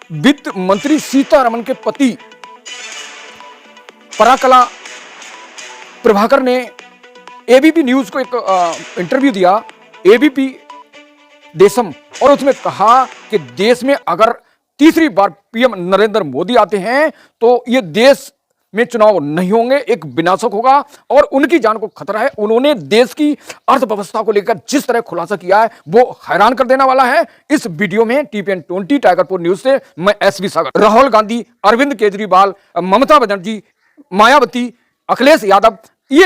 वित्त मंत्री सीतारमण के पति पराकला प्रभाकर ने एबीपी न्यूज को एक इंटरव्यू दिया, एबीपी देशम, और उसमें कहा कि देश में अगर तीसरी बार पीएम नरेंद्र मोदी आते हैं तो ये देश में चुनाव नहीं होंगे, एक विनाशक होगा और उनकी जान को खतरा है। उन्होंने देश की अर्थव्यवस्था को लेकर जिस तरह खुलासा किया है वो हैरान कर देने वाला है। इस वीडियो में टीपीएन 20 टाइगरपुर न्यूज से मैं एसवी सागर, राहुल गांधी, अरविंद केजरीवाल, ममता बनर्जी, मायावती, अखिलेश यादव, ये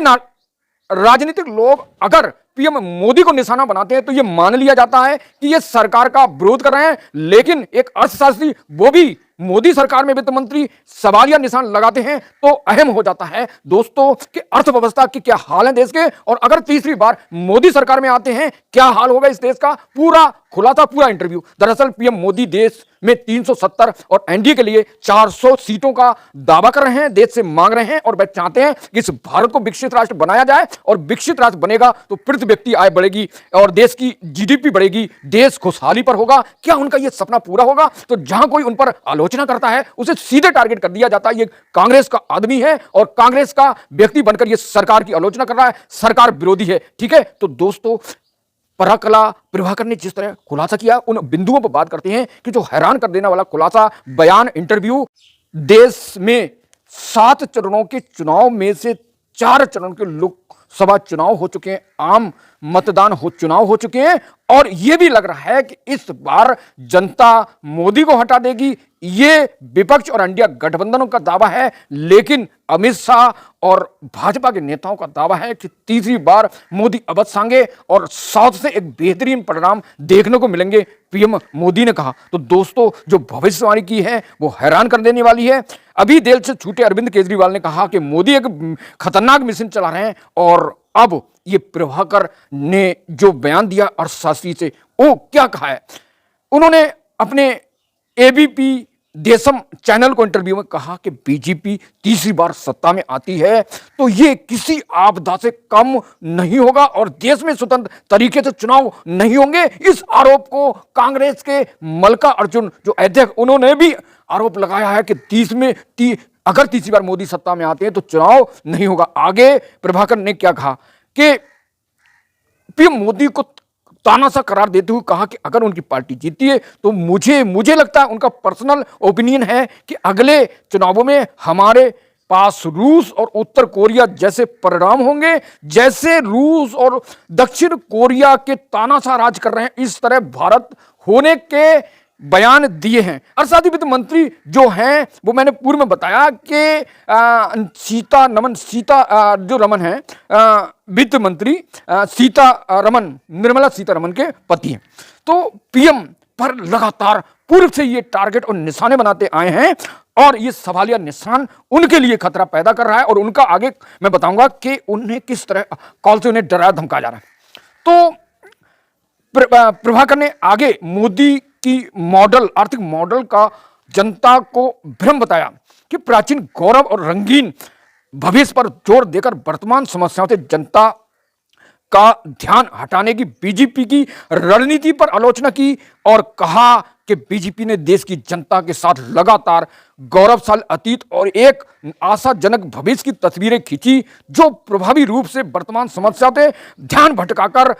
राजनीतिक लोग अगर पीएम मोदी को निशाना बनाते हैं तो यह मान लिया जाता है कि यह सरकार का विरोध कर रहे हैं, लेकिन एक अर्थशास्त्री वो भी मोदी सरकार में वित्त मंत्री सवालिया निशान लगाते हैं तो अहम हो जाता है दोस्तों कि अर्थव्यवस्था की क्या हाल है देश के, और अगर तीसरी बार मोदी सरकार में आते हैं क्या हाल होगा इस देश का, पूरा खुलासा, पूरा इंटरव्यू। दरअसल पीएम मोदी देश में 370 और एनडीए के लिए 400 सीटों का दावा कर रहे हैं, देश से मांग रहे हैं और वह चाहते हैं कि इस भारत को विकसित राष्ट्र बनाया जाए, और विकसित राष्ट्र बनेगा तो प्रति व्यक्ति आय बढ़ेगी और देश की जीडीपी बढ़ेगी, देश खुशहाली पर होगा। क्या उनका यह सपना पूरा होगा? तो जहां कोई उन पर आलोचना करता है उसे सीधे टारगेट कर दिया जाता है, ये कांग्रेस का आदमी है और कांग्रेस का व्यक्ति बनकर यह सरकार की आलोचना कर रहा है, सरकार विरोधी है। ठीक है, तो दोस्तों पराकला प्रभाकर ने जिस तरह खुलासा किया उन बिंदुओं पर बात करते हैं कि जो हैरान कर देने वाला खुलासा, बयान, इंटरव्यू। देश में 7 चरणों के चुनाव में से 4 चरण के लोकसभा चुनाव हो चुके हैं, आम मतदान चुनाव हो चुके हैं, और यह भी लग रहा है कि इस बार जनता मोदी को हटा देगी। ये विपक्ष और इंडिया गठबंधनों का दावा है, लेकिन अमित शाह और भाजपा के नेताओं का दावा है कि तीसरी बार मोदी अवध सांगे और 100 से एक बेहतरीन परिणाम देखने को मिलेंगे, पीएम मोदी ने कहा। तो दोस्तों जो भविष्यवाणी की है वो हैरान कर देने वाली है। अभी जेल से छूटे अरविंद केजरीवाल ने कहा कि मोदी एक खतरनाक मिशन चला रहे हैं, और अब ये प्रभाकर ने जो बयान दिया अर्थशास्त्री से, वो क्या कहा है, उन्होंने अपने एबीपी देशम चैनल को इंटरव्यू में कहा कि बीजेपी तीसरी बार सत्ता में आती है तो ये किसी आपदा से कम नहीं होगा और देश में स्वतंत्र तरीके से चुनाव नहीं होंगे। इस आरोप को कांग्रेस के मल्लिकार्जुन जो अध्यक्ष, उन्होंने भी आरोप लगाया है कि अगर तीसरी बार मोदी सत्ता में आते हैं तो चुनाव नहीं होगा। आगे प्रभाकर ने क्या कहा कि पीएम मोदी को तानाशाह करार देते हुए कहा कि अगर उनकी पार्टी जीती है तो मुझे लगता है, उनका पर्सनल ओपिनियन है कि अगले चुनावों में हमारे पास रूस और उत्तर कोरिया जैसे परिणाम होंगे, जैसे रूस और दक्षिण कोरिया के तानाशाह राज कर रहे हैं, इस तरह भारत होने के बयान दिए हैं। और साथ ही वित्त मंत्री जो हैं वो मैंने पूर्व में बताया कि जो रमन है, वित्त मंत्री सीतारमण, निर्मला सीतारमण के पति हैं। तो पीएम पर लगातार पूर्व से ये टारगेट और निशाने बनाते आए हैं और ये सवालिया निशान उनके लिए खतरा पैदा कर रहा है, और उनका आगे मैं बताऊंगा कि उन्हें किस तरह कॉल से उन्हें डराया धमकाया जा रहा है। तो प्रभाकर ने आगे मोदी की आर्थिक मॉडल का जनता को भ्रम बताया कि प्राचीन गौरव और रंगीन भविष्य पर जोर देकर वर्तमान समस्याओं से जनता का ध्यान हटाने की बीजेपी की रणनीति पर आलोचना की और कहा कि बीजेपी ने देश की जनता के साथ लगातार गौरवशाली अतीत और एक आशाजनक भविष्य की तस्वीरें खींची, जो प्रभावी रूप से वर्तमान समस्या से ध्यान भटकाकर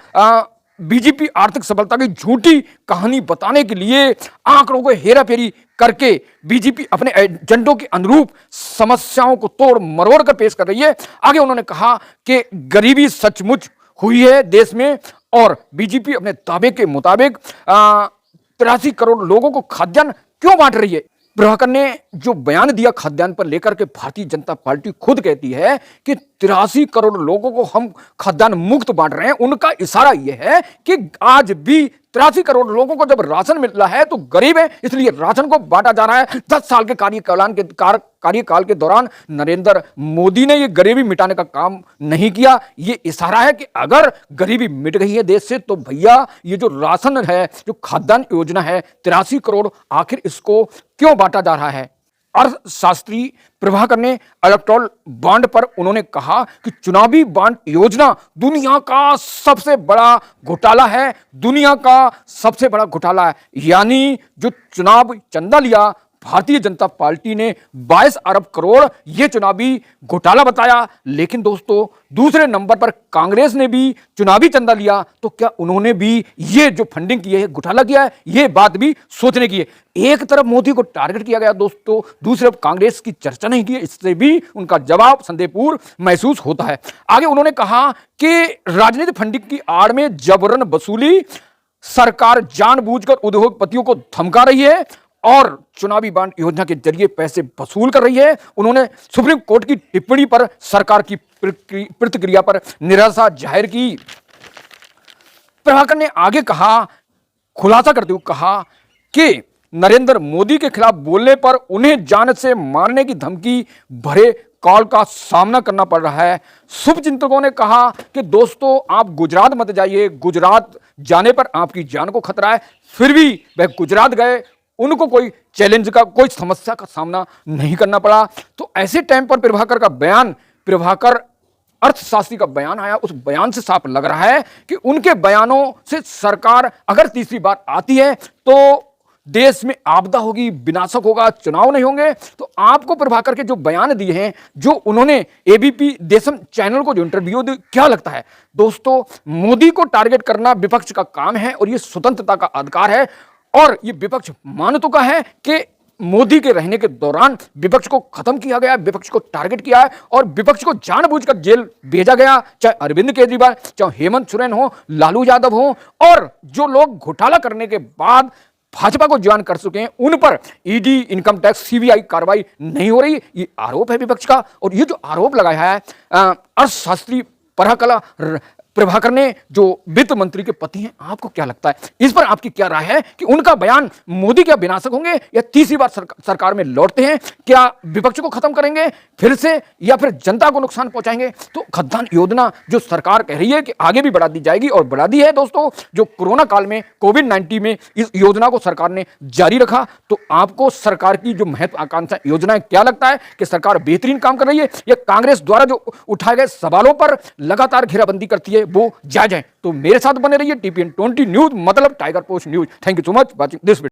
बीजेपी आर्थिक सफलता की झूठी कहानी बताने के लिए आंकड़ों को हेराफेरी करके बीजेपी अपने एजेंडों के अनुरूप समस्याओं को तोड़ मरोड़ कर पेश कर रही है। आगे उन्होंने कहा कि गरीबी सचमुच हुई है देश में और बीजेपी अपने दावे के मुताबिक 83 करोड़ लोगों को खाद्यान्न क्यों बांट रही है। प्रभाकर ने जो बयान दिया खाद्यान्न पर लेकर के, भारतीय जनता पार्टी खुद कहती है कि 83 करोड़ लोगों को हम खाद्यान्न मुक्त बांट रहे हैं। उनका इशारा यह है कि आज भी 83 करोड़ लोगों को जब राशन मिल रहा है तो गरीब है, इसलिए राशन को बांटा जा रहा है। 10 साल के कार्यकाल के दौरान नरेंद्र मोदी ने यह गरीबी मिटाने का काम नहीं किया। यह इशारा है कि अगर गरीबी मिट गई है देश से तो भैया ये जो राशन है, जो खाद्यान्न योजना है 83 करोड़, आखिर इसको क्यों बांटा जा रहा है। अर्थशास्त्री प्रभाकर ने इलेक्टोरल बॉन्ड पर उन्होंने कहा कि चुनावी बॉन्ड योजना दुनिया का सबसे बड़ा घोटाला है, दुनिया का सबसे बड़ा घोटाला है। यानी जो चुनाव चंदा लिया भारतीय जनता पार्टी ने 22 अरब करोड़ यह चुनावी घोटाला बताया। लेकिन दोस्तों दूसरे नंबर पर कांग्रेस ने भी चुनावी चंदा लिया, तो क्या उन्होंने भी ये जो फंडिंग की है घोटाला किया है? ये बात भी सोचने की है। एक तरफ मोदी को टारगेट किया गया दोस्तों, दूसरी तरफ कांग्रेस की चर्चा नहीं की, इससे भी उनका जवाब संदेहपूर्ण महसूस होता है। आगे उन्होंने कहा कि राजनीतिक फंडिंग की आड़ में जबरन वसूली, सरकार जानबूझकर उद्योगपतियों को धमका रही है और चुनावी बॉन्ड योजना के जरिए पैसे वसूल कर रही है। उन्होंने सुप्रीम कोर्ट की टिप्पणी पर सरकार की प्रतिक्रिया पर निराशा जाहिर की। प्रभाकर ने आगे कहा, खुलासा करते हुए कहा कि नरेंद्र मोदी के खिलाफ बोलने पर उन्हें जान से मारने की धमकी भरे कॉल का सामना करना पड़ रहा है। शुभचिंतकों ने कहा कि दोस्तों आप गुजरात मत जाइए, गुजरात जाने पर आपकी जान को खतरा है। फिर भी वह गुजरात गए, उनको कोई चैलेंज का, कोई समस्या का सामना नहीं करना पड़ा। तो ऐसे टाइम पर प्रभाकर का बयान, प्रभाकर अर्थशास्त्री का बयान आया, उस बयान से साफ लग रहा है कि उनके बयानों से सरकार अगर तीसरी बार आती है तो देश में आपदा होगी, विनाशक होगा, चुनाव नहीं होंगे। तो आपको प्रभाकर के जो बयान दिए हैं, जो उन्होंने एबीपी देशम चैनल को जो इंटरव्यू दी, क्या लगता है दोस्तों? मोदी को टारगेट करना विपक्ष का काम है और यह स्वतंत्रता का अधिकार है। और ये विपक्ष मान चुका है कि मोदी के रहने के दौरान विपक्ष को खत्म किया गया, विपक्ष को टारगेट किया है और विपक्ष को जानबूझकर जेल भेजा गया, चाहे अरविंद केजरीवाल, चाहे हेमंत सोरेन हो, लालू यादव हो, और जो लोग घोटाला करने के बाद भाजपा को ज्वाइन कर चुके हैं उन पर ईडी, इनकम टैक्स, सीबीआई कार्रवाई नहीं हो रही। ये आरोप है विपक्ष का। और ये जो आरोप लगाया है अर्थशास्त्री प्रभाकर ने, जो वित्त मंत्री के पति हैं, आपको क्या लगता है? इस पर आपकी क्या राय है कि उनका बयान मोदी क्या विनाशक होंगे या तीसरी बार सरकार में लौटते हैं? क्या विपक्ष को खत्म करेंगे फिर से या फिर जनता को नुकसान पहुंचाएंगे? तो खाद्यान्न योजना जो सरकार कह रही है कि आगे भी बढ़ा दी जाएगी और बढ़ा दी है दोस्तों, जो कोरोना काल में कोविड-19 में इस योजना को सरकार ने जारी रखा। तो आपको सरकार की जो महत्वाकांक्षा योजना है, क्या लगता है कि सरकार बेहतरीन काम कर रही है या कांग्रेस द्वारा जो उठाए गए सवालों पर लगातार घेराबंदी करती है वो जायज है? तो मेरे साथ बने रहिए, TPN 20 न्यूज मतलब tiger post news. Thank you so much watching this video.